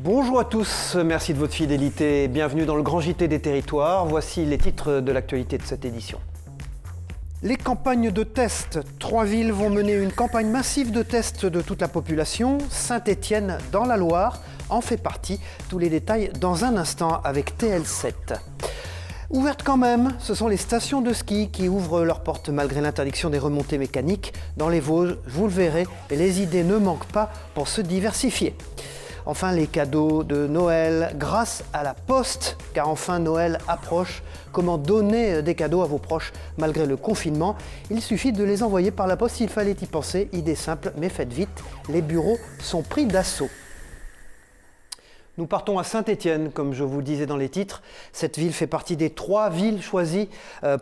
Bonjour à tous, merci de votre fidélité. Bienvenue dans le Grand JT des territoires. Voici les titres de l'actualité de cette édition. Les campagnes de tests. 3 villes vont mener une campagne massive de tests de toute la population. Saint-Étienne, dans la Loire, en fait partie. Tous les détails dans un instant avec TL7. Ouvertes quand même, ce sont les stations de ski qui ouvrent leurs portes malgré l'interdiction des remontées mécaniques. Dans les Vosges, vous le verrez, les idées ne manquent pas pour se diversifier. Enfin, les cadeaux de Noël grâce à la Poste, car enfin Noël approche. Comment donner des cadeaux à vos proches malgré le confinement? Il suffit de les envoyer par la Poste s'il fallait y penser. Idée simple, mais faites vite, les bureaux sont pris d'assaut. Nous partons à Saint-Étienne, comme je vous le disais dans les titres. Cette ville fait partie des 3 villes choisies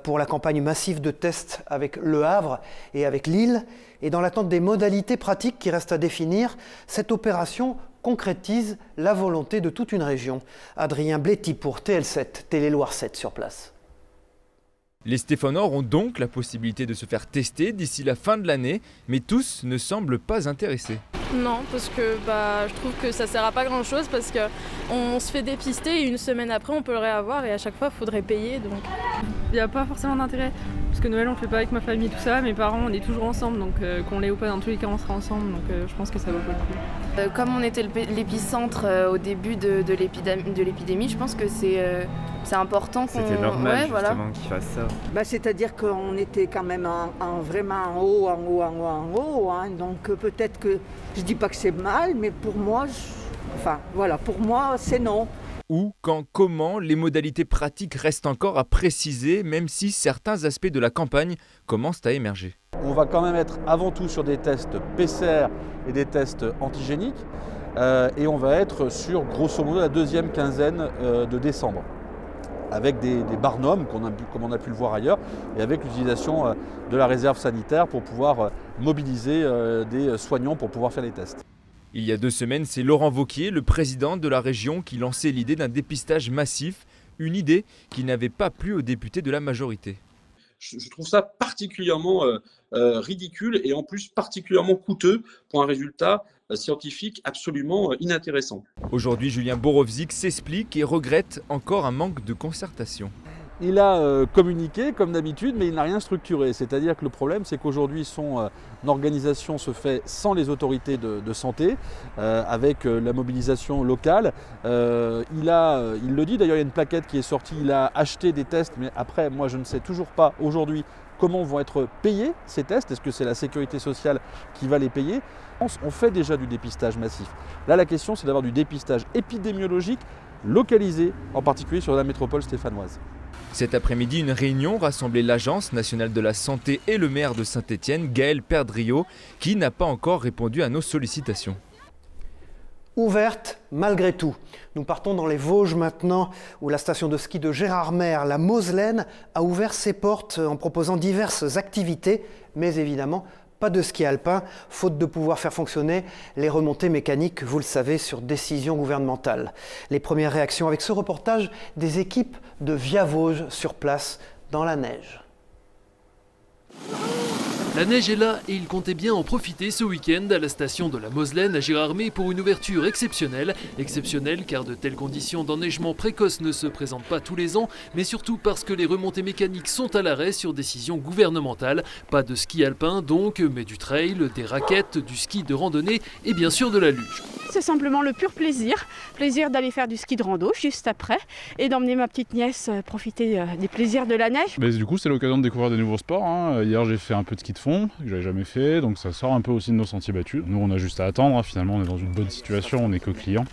pour la campagne massive de tests avec Le Havre et avec Lille. Et dans l'attente des modalités pratiques qui restent à définir, cette opération concrétise la volonté de toute une région. Adrien Bléty pour TL7, Télé-Loire 7 sur place. Les Stéphanois ont donc la possibilité de se faire tester d'ici la fin de l'année, mais tous ne semblent pas intéressés. Non, parce que je trouve que ça sert à pas grand chose parce qu'on se fait dépister et une semaine après on peut le réavoir et à chaque fois il faudrait payer. Donc il n'y a pas forcément d'intérêt parce que Noël on le fait pas avec ma famille tout ça, mes parents on est toujours ensemble donc qu'on l'ait ou pas dans tous les cas on sera ensemble donc je pense que ça vaut pas le coup. Comme on était l'épicentre au début de l'épidémie, je pense que c'est important qu'on... C'était normal qu'ils fassent ça. C'est-à-dire qu'on était quand même vraiment en haut, hein, donc peut-être que, je dis pas que c'est mal, mais pour moi, pour moi c'est non. Où, quand, comment, les modalités pratiques restent encore à préciser, même si certains aspects de la campagne commencent à émerger. On va quand même être avant tout sur des tests PCR et des tests antigéniques, et on va être sur grosso modo la deuxième quinzaine de décembre, avec des barnums, comme on a pu le voir ailleurs, et avec l'utilisation de la réserve sanitaire pour pouvoir mobiliser des soignants pour pouvoir faire les tests. Il y a 2 semaines, c'est Laurent Wauquiez, le président de la région, qui lançait l'idée d'un dépistage massif, une idée qui n'avait pas plu aux députés de la majorité. Je trouve ça particulièrement ridicule et en plus particulièrement coûteux pour un résultat scientifique absolument inintéressant. Aujourd'hui, Julien Borowczyk s'explique et regrette encore un manque de concertation. Il a communiqué comme d'habitude, mais il n'a rien structuré. C'est-à-dire que le problème, c'est qu'aujourd'hui, son organisation se fait sans les autorités de santé, avec la mobilisation locale. Il le dit, d'ailleurs, il y a une plaquette qui est sortie, il a acheté des tests, mais après, moi, je ne sais toujours pas aujourd'hui comment vont être payés ces tests. Est-ce que c'est la sécurité sociale qui va les payer? On fait déjà du dépistage massif. Là, la question, c'est d'avoir du dépistage épidémiologique localisé, en particulier sur la métropole stéphanoise. Cet après-midi, une réunion rassemblait l'Agence nationale de la santé et le maire de Saint-Étienne, Gaël Perdriau, qui n'a pas encore répondu à nos sollicitations. Ouverte malgré tout. Nous partons dans les Vosges maintenant, où la station de ski de Gérardmer, la Moselaine, a ouvert ses portes en proposant diverses activités, mais évidemment pas de ski alpin, faute de pouvoir faire fonctionner les remontées mécaniques, vous le savez, sur décision gouvernementale. Les premières réactions avec ce reportage des équipes de Via Vosges sur place dans la neige. La neige est là et ils comptaient bien en profiter ce week-end à la station de la Moselaine à Gérardmer pour une ouverture exceptionnelle. Exceptionnelle car de telles conditions d'enneigement précoce ne se présentent pas tous les ans, mais surtout parce que les remontées mécaniques sont à l'arrêt sur décision gouvernementale. Pas de ski alpin donc, mais du trail, des raquettes, du ski de randonnée et bien sûr de la luge. C'est simplement le pur plaisir d'aller faire du ski de rando juste après et d'emmener ma petite nièce profiter des plaisirs de la neige. Mais du coup c'est l'occasion de découvrir des nouveaux sports. Hier j'ai fait un peu de ski de fond que j'avais jamais fait, donc ça sort un peu aussi de nos sentiers battus. Nous on a juste à attendre, finalement on est dans une bonne situation, on n'est que clients.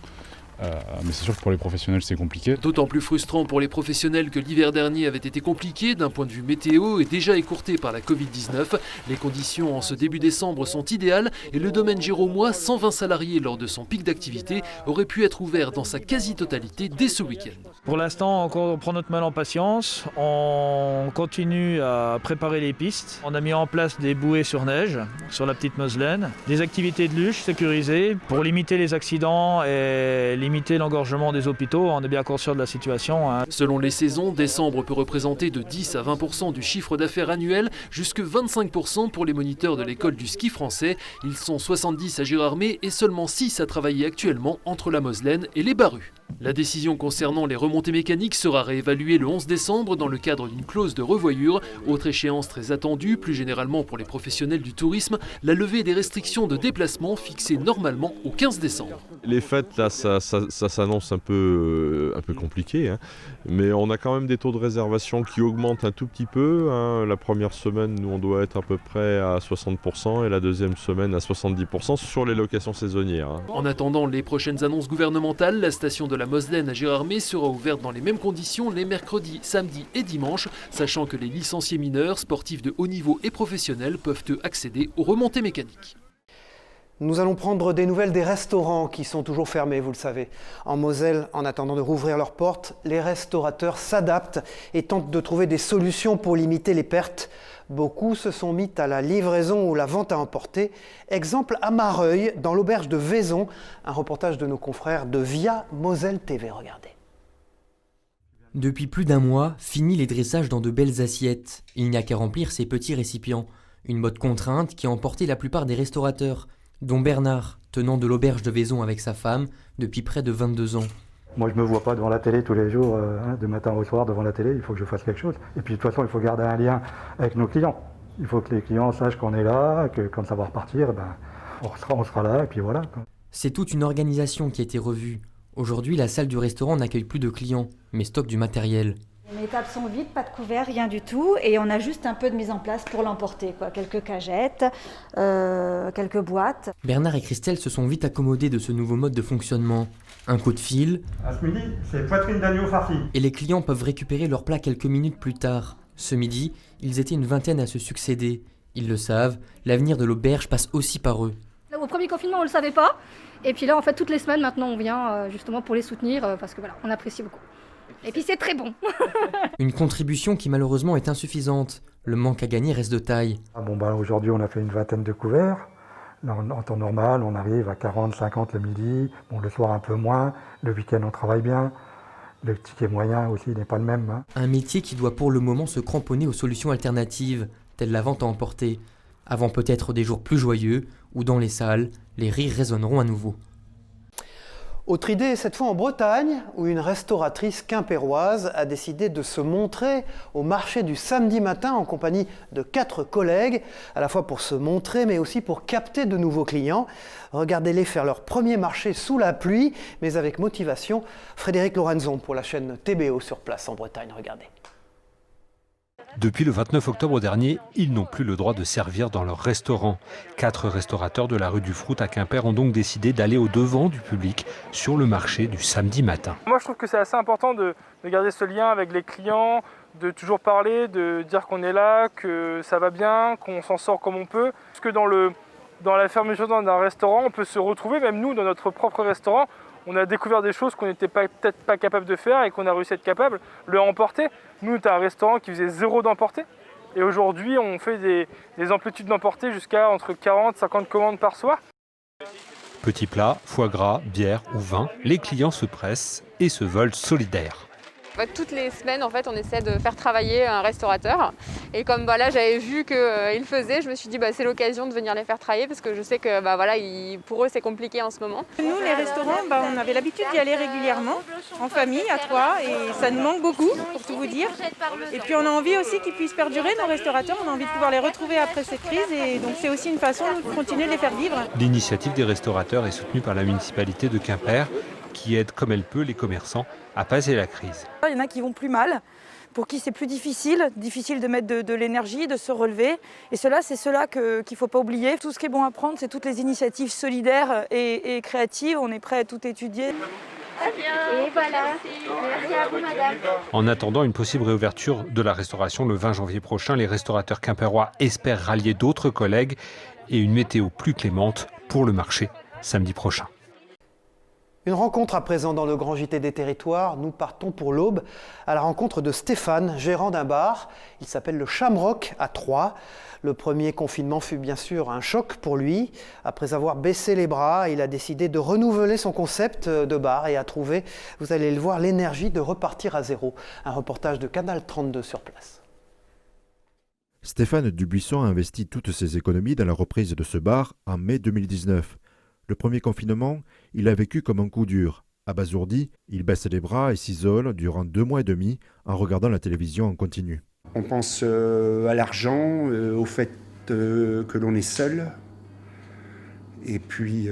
Mais c'est sûr que pour les professionnels c'est compliqué. D'autant plus frustrant pour les professionnels que l'hiver dernier avait été compliqué d'un point de vue météo et déjà écourté par la Covid-19. Les conditions en ce début décembre sont idéales et le domaine géromois, 120 salariés lors de son pic d'activité, aurait pu être ouvert dans sa quasi-totalité dès ce week-end. Pour l'instant, on prend notre mal en patience, on continue à préparer les pistes. On a mis en place des bouées sur neige sur la petite Moselaine, des activités de luge sécurisées pour limiter les accidents et limiter limiter l'engorgement des hôpitaux, on est bien conscient de la situation. Selon les saisons, décembre peut représenter de 10 à 20% du chiffre d'affaires annuel, jusque 25% pour les moniteurs de l'école du ski français. Ils sont 70 à Gérardmer et seulement 6 à travailler actuellement entre la Moselaine et les Barrues. La décision concernant les remontées mécaniques sera réévaluée le 11 décembre dans le cadre d'une clause de revoyure. Autre échéance très attendue, plus généralement pour les professionnels du tourisme, la levée des restrictions de déplacement fixées normalement au 15 décembre. Les fêtes, là, ça s'annonce un peu compliqué, hein. Mais on a quand même des taux de réservation qui augmentent un tout petit peu, hein. La première semaine, nous, on doit être à peu près à 60% et la deuxième semaine à 70% sur les locations saisonnières, hein. En attendant les prochaines annonces gouvernementales, la station de la Moselaine à Gérardmer sera ouverte dans les mêmes conditions les mercredis, samedis et dimanches, sachant que les licenciés mineurs, sportifs de haut niveau et professionnels peuvent eux accéder aux remontées mécaniques. Nous allons prendre des nouvelles des restaurants qui sont toujours fermés, vous le savez. En Moselle, en attendant de rouvrir leurs portes, les restaurateurs s'adaptent et tentent de trouver des solutions pour limiter les pertes. Beaucoup se sont mis à la livraison ou la vente à emporter. Exemple à Mareuil, dans l'auberge de Vaison. Un reportage de nos confrères de Via Moselle TV, regardez. Depuis plus d'un mois, fini les dressages dans de belles assiettes. Il n'y a qu'à remplir ces petits récipients. Une mode contrainte qui a emporté la plupart des restaurateurs, dont Bernard, tenant de l'auberge de Vaison avec sa femme depuis près de 22 ans. Moi, je ne me vois pas devant la télé tous les jours, de matin au soir devant la télé, il faut que je fasse quelque chose. Et puis de toute façon, il faut garder un lien avec nos clients. Il faut que les clients sachent qu'on est là, que quand ça va repartir, on sera là, et puis voilà. C'est toute une organisation qui a été revue. Aujourd'hui, la salle du restaurant n'accueille plus de clients, mais stocke du matériel. Les tables sont vides, pas de couvert, rien du tout, et on a juste un peu de mise en place pour l'emporter, quoi. Quelques cagettes, quelques boîtes. Bernard et Christelle se sont vite accommodés de ce nouveau mode de fonctionnement. Un coup de fil. À ce midi, c'est poitrine d'agneau farcie. Et les clients peuvent récupérer leur plat quelques minutes plus tard. Ce midi, ils étaient une vingtaine à se succéder. Ils le savent, l'avenir de l'auberge passe aussi par eux. Au premier confinement, on ne le savait pas. Et puis là, en fait, toutes les semaines, maintenant, on vient justement pour les soutenir, parce que voilà, on apprécie beaucoup. Et puis c'est très bon. Une contribution qui malheureusement est insuffisante. Le manque à gagner reste de taille. Aujourd'hui, on a fait une vingtaine de couverts. En temps normal, on arrive à 40, 50 le midi. Le soir, un peu moins. Le week-end, on travaille bien. Le ticket moyen aussi n'est pas le même, hein. Un métier qui doit pour le moment se cramponner aux solutions alternatives, telles la vente à emporter. Avant peut-être des jours plus joyeux, où dans les salles, les rires résonneront à nouveau. Autre idée, cette fois en Bretagne, où une restauratrice quimpéroise a décidé de se montrer au marché du samedi matin en compagnie de 4 collègues, à la fois pour se montrer, mais aussi pour capter de nouveaux clients. Regardez-les faire leur premier marché sous la pluie, mais avec motivation. Frédéric Lorenzon pour la chaîne TBO sur place en Bretagne, regardez. Depuis le 29 octobre dernier, ils n'ont plus le droit de servir dans leur restaurant. 4 restaurateurs de la rue du Frout à Quimper ont donc décidé d'aller au-devant du public sur le marché du samedi matin. Moi je trouve que c'est assez important de garder ce lien avec les clients, de toujours parler, de dire qu'on est là, que ça va bien, qu'on s'en sort comme on peut. Parce que dans la fermeture d'un restaurant, on peut se retrouver, même nous dans notre propre restaurant, on a découvert des choses qu'on n'était peut-être pas capable de faire et qu'on a réussi à être capable de le emporter. Nous, on était un restaurant qui faisait 0 d'emporter. Et aujourd'hui, on fait des amplitudes d'emporter jusqu'à entre 40 et 50 commandes par soir. Petits plats, foie gras, bière ou vin, les clients se pressent et se veulent solidaires. Toutes les semaines, en fait, on essaie de faire travailler un restaurateur. Et comme là, j'avais vu qu'ils le faisaient, je me suis dit c'est l'occasion de venir les faire travailler parce que je sais que pour eux, c'est compliqué en ce moment. Nous, les restaurants, on avait l'habitude d'y aller régulièrement, en famille, à 3, et ça nous manque beaucoup, pour tout vous dire. Et puis, on a envie aussi qu'ils puissent perdurer, nos restaurateurs. On a envie de pouvoir les retrouver après cette crise. Et donc, c'est aussi une façon de continuer de les faire vivre. L'initiative des restaurateurs est soutenue par la municipalité de Quimper, qui aide comme elle peut les commerçants à passer la crise. Il y en a qui vont plus mal, pour qui c'est plus difficile de mettre de l'énergie, de se relever. Et c'est cela qu'il ne faut pas oublier. Tout ce qui est bon à prendre, c'est toutes les initiatives solidaires et créatives. On est prêt à tout étudier. Et voilà, merci à vous madame. En attendant une possible réouverture de la restauration le 20 janvier prochain, les restaurateurs quimpérois espèrent rallier d'autres collègues et une météo plus clémente pour le marché samedi prochain. Une rencontre à présent dans le Grand JT des Territoires. Nous partons pour l'Aube à la rencontre de Stéphane, gérant d'un bar. Il s'appelle le Shamrock à Troyes. Le premier confinement fut bien sûr un choc pour lui. Après avoir baissé les bras, il a décidé de renouveler son concept de bar et a trouvé, vous allez le voir, l'énergie de repartir à zéro. Un reportage de Canal 32 sur place. Stéphane Dubuisson a investi toutes ses économies dans la reprise de ce bar en mai 2019. Le premier confinement, il l'a vécu comme un coup dur. Abasourdi, il baisse les bras et s'isole durant 2 mois et demi en regardant la télévision en continu. On pense à l'argent, au fait que l'on est seul. Et puis,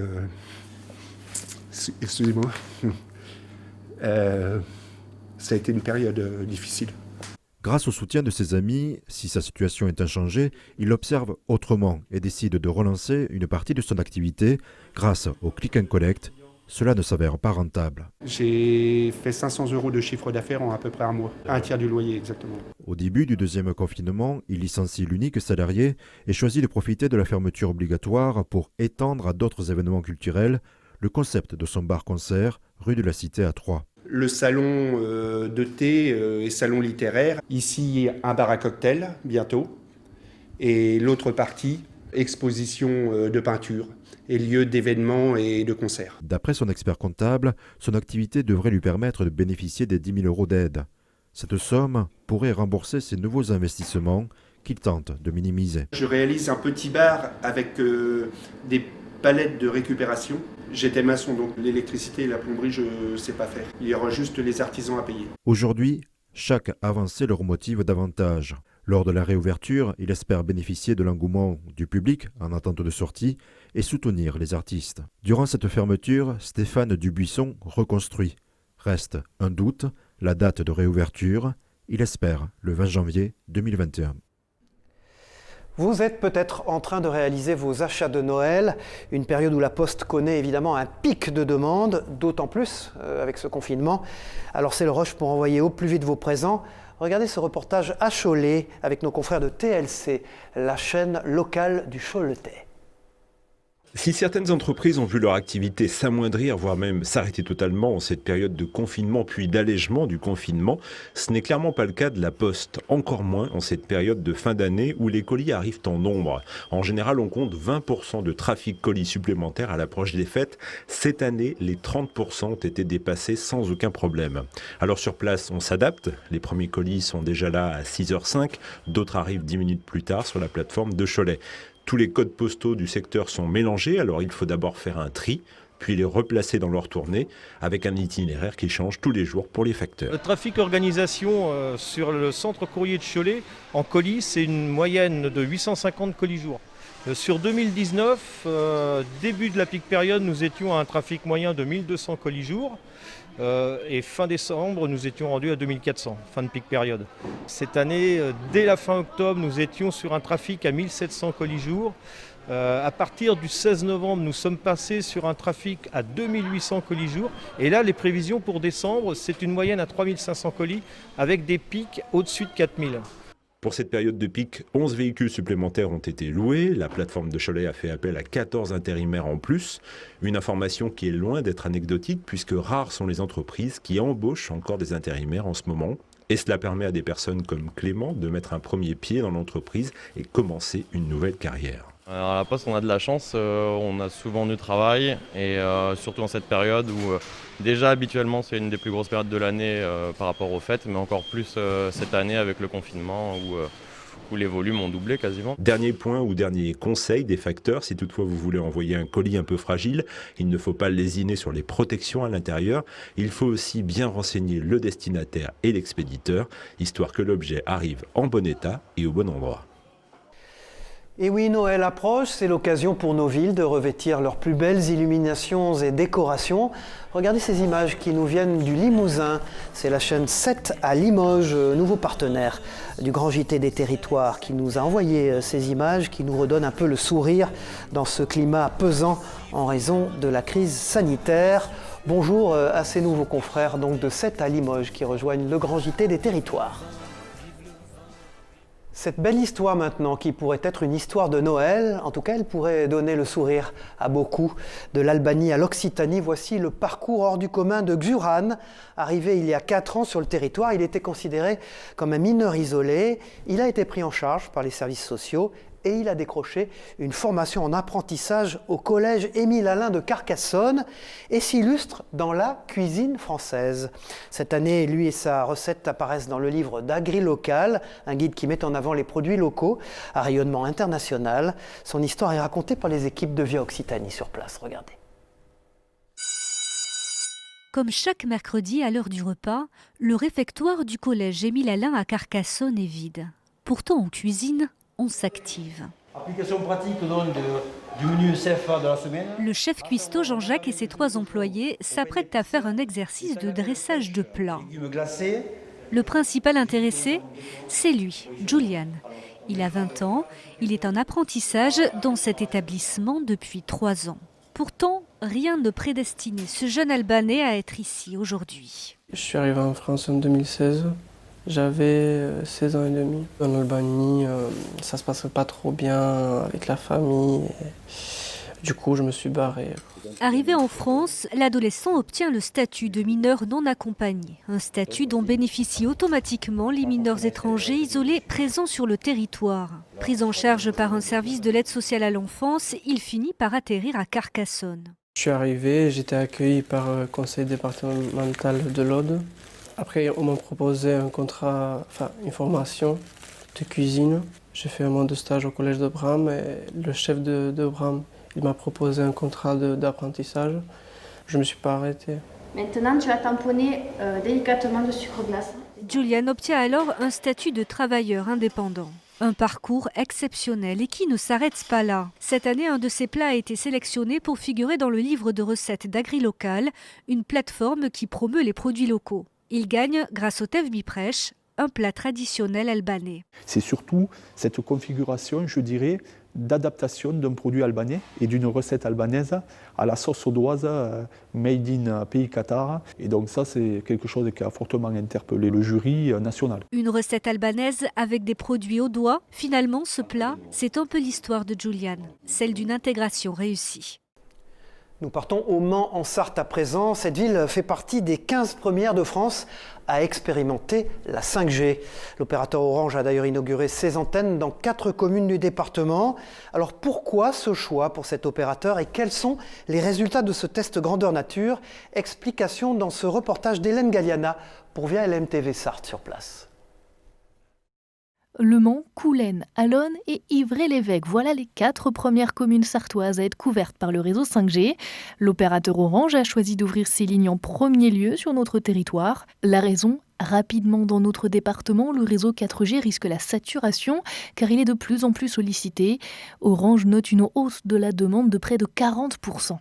excusez-moi, ça a été une période difficile. Grâce au soutien de ses amis, si sa situation est inchangée, il l'observe autrement et décide de relancer une partie de son activité grâce au click and collect. Cela ne s'avère pas rentable. J'ai fait 500 € de chiffre d'affaires en à peu près un mois, un tiers du loyer exactement. Au début du deuxième confinement, il licencie l'unique salarié et choisit de profiter de la fermeture obligatoire pour étendre à d'autres événements culturels le concept de son bar-concert rue de la Cité à Troyes. Le salon de thé et salon littéraire. Ici, un bar à cocktail, bientôt. Et l'autre partie, exposition de peinture et lieu d'événements et de concerts. D'après son expert comptable, son activité devrait lui permettre de bénéficier des 10 000 € d'aide. Cette somme pourrait rembourser ses nouveaux investissements qu'il tente de minimiser. Je réalise un petit bar avec des palettes de récupération. J'étais maçon, donc l'électricité et la plomberie, je ne sais pas faire. Il y aura juste les artisans à payer. Aujourd'hui, chaque avancée leur motive davantage. Lors de la réouverture, il espère bénéficier de l'engouement du public en attente de sortie et soutenir les artistes. Durant cette fermeture, Stéphane Dubuisson reconstruit. Reste un doute, la date de réouverture. Il espère le 20 janvier 2021. Vous êtes peut-être en train de réaliser vos achats de Noël, une période où la Poste connaît évidemment un pic de demande, d'autant plus avec ce confinement. Alors c'est le rush pour envoyer au plus vite vos présents. Regardez ce reportage à Cholet avec nos confrères de TLC, la chaîne locale du Choletais. Si certaines entreprises ont vu leur activité s'amoindrir, voire même s'arrêter totalement en cette période de confinement puis d'allègement du confinement, ce n'est clairement pas le cas de la Poste, encore moins en cette période de fin d'année où les colis arrivent en nombre. En général, on compte 20% de trafic colis supplémentaire à l'approche des fêtes. Cette année, les 30% ont été dépassés sans aucun problème. Alors sur place, on s'adapte. Les premiers colis sont déjà là à 6h05, d'autres arrivent 10 minutes plus tard sur la plateforme de Cholet. Tous les codes postaux du secteur sont mélangés, alors il faut d'abord faire un tri, puis les replacer dans leur tournée, avec un itinéraire qui change tous les jours pour les facteurs. Le trafic organisation sur le centre courrier de Cholet, en colis, c'est une moyenne de 850 colis jour. Sur 2019, début de la pic période, nous étions à un trafic moyen de 1200 colis jour. Et fin décembre, nous étions rendus à 2400, fin de pic période. Cette année, dès la fin octobre, nous étions sur un trafic à 1700 colis jour. À partir du 16 novembre, nous sommes passés sur un trafic à 2800 colis jour. Et là, les prévisions pour décembre, c'est une moyenne à 3500 colis avec des pics au-dessus de 4000. Pour cette période de pic, 11 véhicules supplémentaires ont été loués. La plateforme de Cholet a fait appel à 14 intérimaires en plus. Une information qui est loin d'être anecdotique puisque rares sont les entreprises qui embauchent encore des intérimaires en ce moment. Et cela permet à des personnes comme Clément de mettre un premier pied dans l'entreprise et commencer une nouvelle carrière. Alors à la Poste, on a de la chance, on a souvent du travail et surtout en cette période où déjà habituellement c'est une des plus grosses périodes de l'année par rapport aux fêtes, mais encore plus cette année avec le confinement où les volumes ont doublé quasiment. Dernier point ou dernier conseil des facteurs, si toutefois vous voulez envoyer un colis un peu fragile, il ne faut pas lésiner sur les protections à l'intérieur. Il faut aussi bien renseigner le destinataire et l'expéditeur, histoire que l'objet arrive en bon état et au bon endroit. Et oui, Noël approche, c'est l'occasion pour nos villes de revêtir leurs plus belles illuminations et décorations. Regardez ces images qui nous viennent du Limousin. C'est la chaîne 7 à Limoges, nouveau partenaire du Grand JT des Territoires, qui nous a envoyé ces images, qui nous redonnent un peu le sourire dans ce climat pesant en raison de la crise sanitaire. Bonjour à ces nouveaux confrères donc de 7 à Limoges qui rejoignent le Grand JT des Territoires. Cette belle histoire maintenant, qui pourrait être une histoire de Noël, en tout cas elle pourrait donner le sourire à beaucoup. De l'Albanie à l'Occitanie, voici le parcours hors du commun de Xuran. Arrivé il y a 4 ans sur le territoire, il était considéré comme un mineur isolé. Il a été pris en charge par les services sociaux et il a décroché une formation en apprentissage au collège Émile Alain de Carcassonne et s'illustre dans la cuisine française. Cette année, lui et sa recette apparaissent dans le livre d'Agri-Local, un guide qui met en avant les produits locaux à rayonnement international. Son histoire est racontée par les équipes de Via Occitanie sur place. Regardez. Comme chaque mercredi à l'heure du repas, le réfectoire du collège Émile Alain à Carcassonne est vide. Pourtant en cuisine, on s'active. Application pratique donc du menu CFA de la semaine. Le chef cuistot Jean-Jacques et ses 3 employés s'apprêtent à faire un exercice de dressage de plats. Le principal intéressé, c'est lui, Julian. Il a 20 ans, il est en apprentissage dans cet établissement depuis 3 ans. Pourtant, rien ne prédestinait ce jeune Albanais à être ici aujourd'hui. Je suis arrivé en France en 2016. J'avais 16 ans et demi. En Albanie, ça se passait pas trop bien avec la famille. Du coup, je me suis barré. Arrivé en France, l'adolescent obtient le statut de mineur non accompagné. Un statut dont bénéficient automatiquement les mineurs étrangers isolés présents sur le territoire. Pris en charge par un service de l'aide sociale à l'enfance, il finit par atterrir à Carcassonne. Je suis arrivé, j'étais accueilli par le conseil départemental de l'Aude. Après, on m'a proposé un contrat, une formation de cuisine. J'ai fait un mois de stage au collège de Bram et le chef de Bram, il m'a proposé un contrat d'apprentissage. Je ne me suis pas arrêté. Maintenant, tu vas tamponner délicatement le sucre glace. Julian obtient alors un statut de travailleur indépendant. Un parcours exceptionnel et qui ne s'arrête pas là. Cette année, un de ses plats a été sélectionné pour figurer dans le livre de recettes d'Agri-Local, une plateforme qui promeut les produits locaux. Il gagne grâce au tev biprech, un plat traditionnel albanais. C'est surtout cette configuration, je dirais, d'adaptation d'un produit albanais et d'une recette albanaise à la sauce audoise made in pays Qatar. Et donc ça, c'est quelque chose qui a fortement interpellé le jury national. Une recette albanaise avec des produits audois. Finalement, ce plat, c'est un peu l'histoire de Julian, celle d'une intégration réussie. Nous partons au Mans en Sarthe à présent. Cette ville fait partie des 15 premières de France à expérimenter la 5G. L'opérateur Orange a d'ailleurs inauguré ses antennes dans 4 communes du département. Alors pourquoi ce choix pour cet opérateur et quels sont les résultats de ce test grandeur nature? Explication dans ce reportage d'Hélène Galliana pour Via LMTV Sarthe sur place. Le Mans, Coulennes, Allonnes et Ivray-l'Évêque. Voilà les 4 premières communes sartoises à être couvertes par le réseau 5G. L'opérateur Orange a choisi d'ouvrir ses lignes en premier lieu sur notre territoire. La raison ? Rapidement dans notre département, le réseau 4G risque la saturation car il est de plus en plus sollicité. Orange note une hausse de la demande de près de 40%.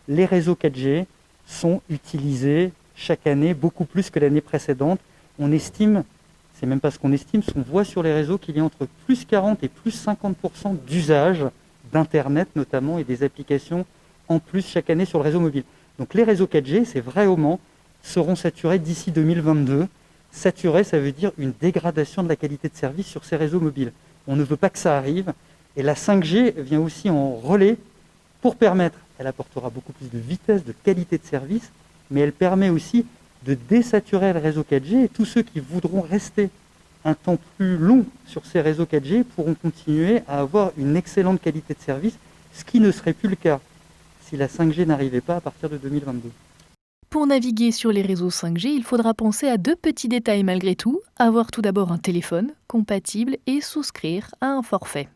Les réseaux 4G sont utilisés chaque année beaucoup plus que l'année précédente. On estime, c'est même pas ce qu'on estime, ce qu'on voit sur les réseaux qu'il y a entre plus 40 et plus 50% d'usage d'Internet notamment et des applications en plus chaque année sur le réseau mobile. Donc les réseaux 4G, c'est vrai au Mans, seront saturés d'ici 2022. Saturés, ça veut dire une dégradation de la qualité de service sur ces réseaux mobiles. On ne veut pas que ça arrive. Et la 5G vient aussi en relais pour permettre, elle apportera beaucoup plus de vitesse, de qualité de service, mais elle permet aussi de désaturer le réseau 4G et tous ceux qui voudront rester un temps plus long sur ces réseaux 4G pourront continuer à avoir une excellente qualité de service, ce qui ne serait plus le cas si la 5G n'arrivait pas à partir de 2022. Pour naviguer sur les réseaux 5G, il faudra penser à 2 petits détails malgré tout. Avoir tout d'abord un téléphone compatible et souscrire à un forfait.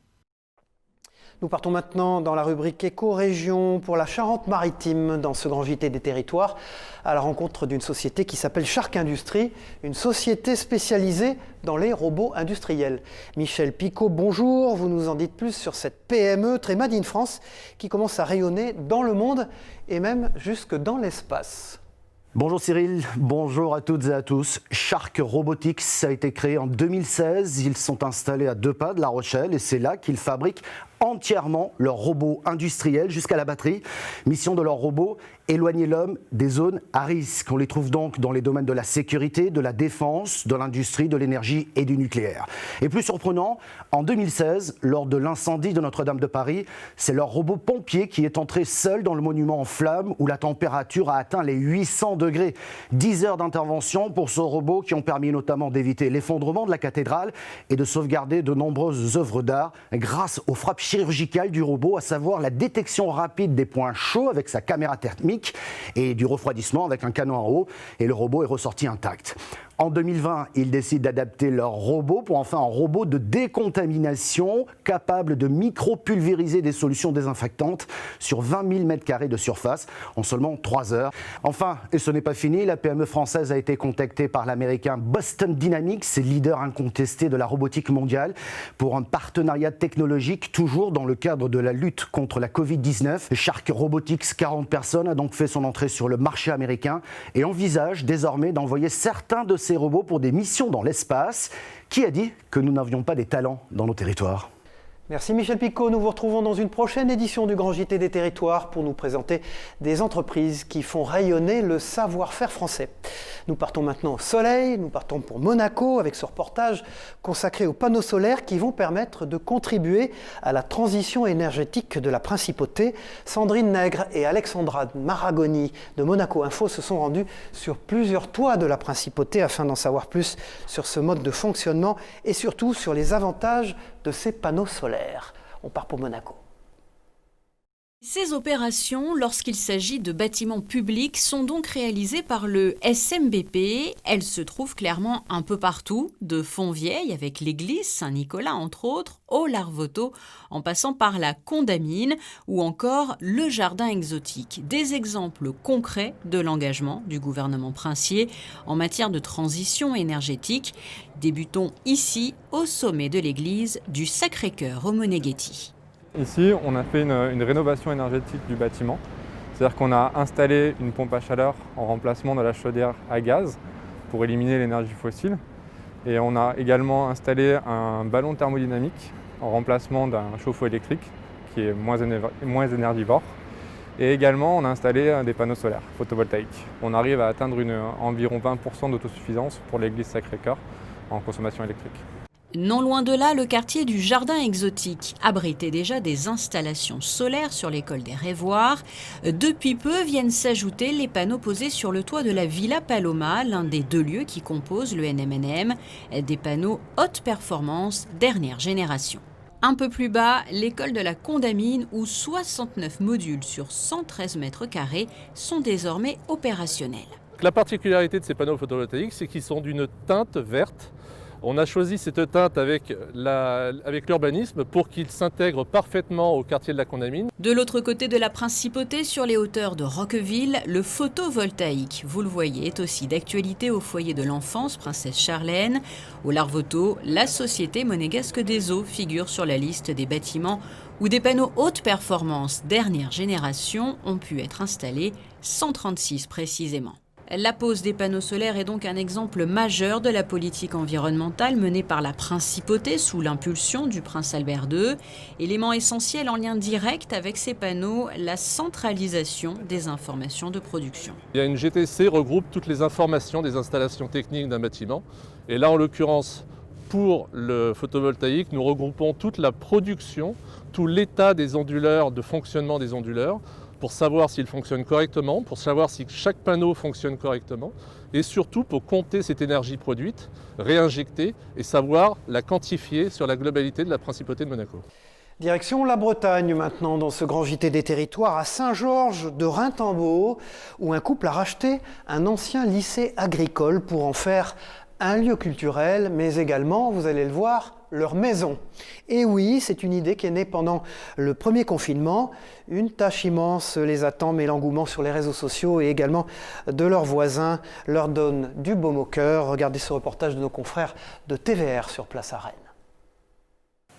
Nous partons maintenant dans la rubrique Éco-Région pour la Charente-Maritime, dans ce grand JT des territoires, à la rencontre d'une société qui s'appelle Shark Industries, une société spécialisée dans les robots industriels. Michel Picot, bonjour, vous nous en dites plus sur cette PME très made in France qui commence à rayonner dans le monde et même jusque dans l'espace. Bonjour Cyril, bonjour à toutes et à tous. Shark Robotics a été créé en 2016. Ils sont installés à 2 pas de La Rochelle et c'est là qu'ils fabriquent entièrement leurs robots industriels jusqu'à la batterie. Mission de leurs robots, éloigner l'homme des zones à risque. On les trouve donc dans les domaines de la sécurité, de la défense, de l'industrie, de l'énergie et du nucléaire. Et plus surprenant, en 2016, lors de l'incendie de Notre-Dame de Paris, c'est leur robot pompier qui est entré seul dans le monument en flammes où la température a atteint les 800 degrés. 10 heures d'intervention pour ce robot qui ont permis notamment d'éviter l'effondrement de la cathédrale et de sauvegarder de nombreuses œuvres d'art grâce aux frappes chirurgicales du robot, à savoir la détection rapide des points chauds avec sa caméra thermique et du refroidissement avec un canon à eau, et le robot est ressorti intact. En 2020, ils décident d'adapter leur robot pour en faire un robot de décontamination capable de micro-pulvériser des solutions désinfectantes sur 20 000 m² de surface en seulement 3 heures. Enfin, et ce n'est pas fini, la PME française a été contactée par l'américain Boston Dynamics, leader incontesté de la robotique mondiale, pour un partenariat technologique toujours dans le cadre de la lutte contre la Covid-19. Shark Robotics, 40 personnes, a donc fait son entrée sur le marché américain et envisage désormais d'envoyer certains de ces robots pour des missions dans l'espace. Qui a dit que nous n'avions pas des talents dans nos territoires ? Merci Michel Picot. Nous vous retrouvons dans une prochaine édition du Grand JT des Territoires pour nous présenter des entreprises qui font rayonner le savoir-faire français. Nous partons maintenant au soleil, nous partons pour Monaco avec ce reportage consacré aux panneaux solaires qui vont permettre de contribuer à la transition énergétique de la principauté. Sandrine Nègre et Alexandra Maragoni de Monaco Info se sont rendus sur plusieurs toits de la principauté afin d'en savoir plus sur ce mode de fonctionnement et surtout sur les avantages de ces panneaux solaires. On part pour Monaco. Ces opérations, lorsqu'il s'agit de bâtiments publics, sont donc réalisées par le SMBP. Elles se trouvent clairement un peu partout, de Fontvieille avec l'église Saint-Nicolas entre autres, au Larvoto, en passant par la Condamine ou encore le jardin exotique. Des exemples concrets de l'engagement du gouvernement princier en matière de transition énergétique. Débutons ici, au sommet de l'église du Sacré-Cœur au Moneghetti. Ici, on a fait une rénovation énergétique du bâtiment. C'est-à-dire qu'on a installé une pompe à chaleur en remplacement de la chaudière à gaz pour éliminer l'énergie fossile. Et on a également installé un ballon thermodynamique en remplacement d'un chauffe-eau électrique qui est moins énergivore. Et également, on a installé des panneaux solaires photovoltaïques. On arrive à atteindre environ 20% d'autosuffisance pour l'église Sacré-Cœur en consommation électrique. Non loin de là, le quartier du Jardin Exotique abritait déjà des installations solaires sur l'école des Rêvoirs. Depuis peu viennent s'ajouter les panneaux posés sur le toit de la Villa Paloma, l'un des 2 lieux qui composent le NMNM, des panneaux haute performance dernière génération. Un peu plus bas, l'école de la Condamine où 69 modules sur 113 mètres carrés sont désormais opérationnels. La particularité de ces panneaux photovoltaïques, c'est qu'ils sont d'une teinte verte. On a choisi cette teinte avec l'urbanisme pour qu'il s'intègre parfaitement au quartier de la Condamine. De l'autre côté de la principauté, sur les hauteurs de Roqueville, le photovoltaïque, vous le voyez, est aussi d'actualité au foyer de l'enfance Princesse Charlène. Au Larvoto, la société monégasque des eaux figure sur la liste des bâtiments où des panneaux haute performance dernière génération ont pu être installés, 136 précisément. La pose des panneaux solaires est donc un exemple majeur de la politique environnementale menée par la principauté sous l'impulsion du prince Albert II. Élément essentiel en lien direct avec ces panneaux, la centralisation des informations de production. Il y a une GTC regroupe toutes les informations des installations techniques d'un bâtiment. Et là, en l'occurrence, pour le photovoltaïque, nous regroupons toute la production, tout l'état des onduleurs, de fonctionnement des onduleurs, pour savoir s'ils fonctionnent correctement, pour savoir si chaque panneau fonctionne correctement, et surtout pour compter cette énergie produite, réinjecter et savoir la quantifier sur la globalité de la principauté de Monaco. Direction la Bretagne maintenant, dans ce grand JT des Territoires, à Saint-Georges de Rintembeau, où un couple a racheté un ancien lycée agricole pour en faire un lieu culturel, mais également, vous allez le voir, leur maison. Et oui, c'est une idée qui est née pendant le premier confinement. Une tâche immense les attend, mais l'engouement sur les réseaux sociaux et également de leurs voisins leur donne du baume au cœur. Regardez ce reportage de nos confrères de TVR sur place à Rennes.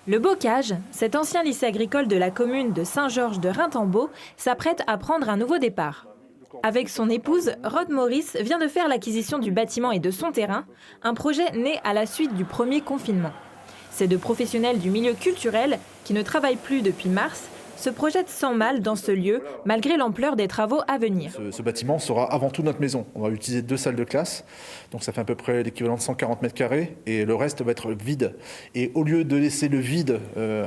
Le Bocage, cet ancien lycée agricole de la commune de Saint-Georges de Rintembeau, s'apprête à prendre un nouveau départ. Avec son épouse, Rod Maurice vient de faire l'acquisition du bâtiment et de son terrain, un projet né à la suite du premier confinement. Ces 2 professionnels du milieu culturel qui ne travaille plus depuis mars, se projette sans mal dans ce lieu, malgré l'ampleur des travaux à venir. Ce bâtiment sera avant tout notre maison. On va utiliser 2 salles de classe, donc ça fait à peu près l'équivalent de 140 mètres carrés, et le reste va être vide. Et au lieu de laisser le vide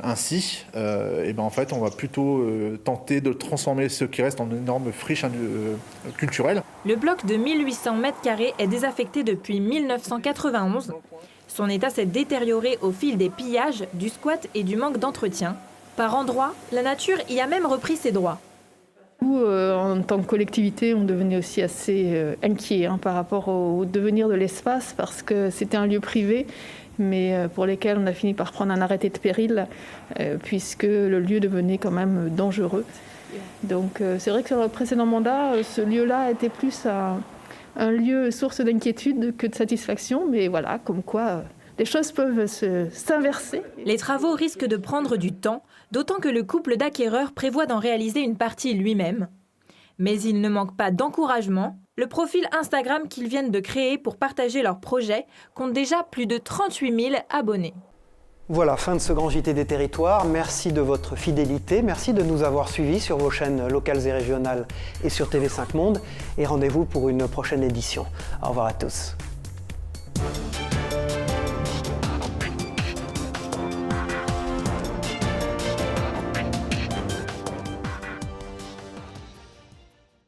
ainsi, en fait, on va plutôt tenter de transformer ce qui reste en une énorme friche culturelle. Le bloc de 1800 mètres carrés est désaffecté depuis 1991. Son état s'est détérioré au fil des pillages, du squat et du manque d'entretien. Par endroits, la nature y a même repris ses droits. En tant que collectivité, on devenait aussi assez inquiet par rapport au devenir de l'espace parce que c'était un lieu privé, mais pour lequel on a fini par prendre un arrêté de péril puisque le lieu devenait quand même dangereux. Donc c'est vrai que sur le précédent mandat, ce lieu-là était plus un lieu source d'inquiétude que de satisfaction, mais voilà, comme quoi les choses peuvent s'inverser. Les travaux risquent de prendre du temps, d'autant que le couple d'acquéreurs prévoit d'en réaliser une partie lui-même. Mais il ne manque pas d'encouragement. Le profil Instagram qu'ils viennent de créer pour partager leurs projets compte déjà plus de 38 000 abonnés. Voilà, fin de ce grand JT des territoires. Merci de votre fidélité. Merci de nous avoir suivis sur vos chaînes locales et régionales et sur TV5 Monde. Et rendez-vous pour une prochaine édition. Au revoir à tous.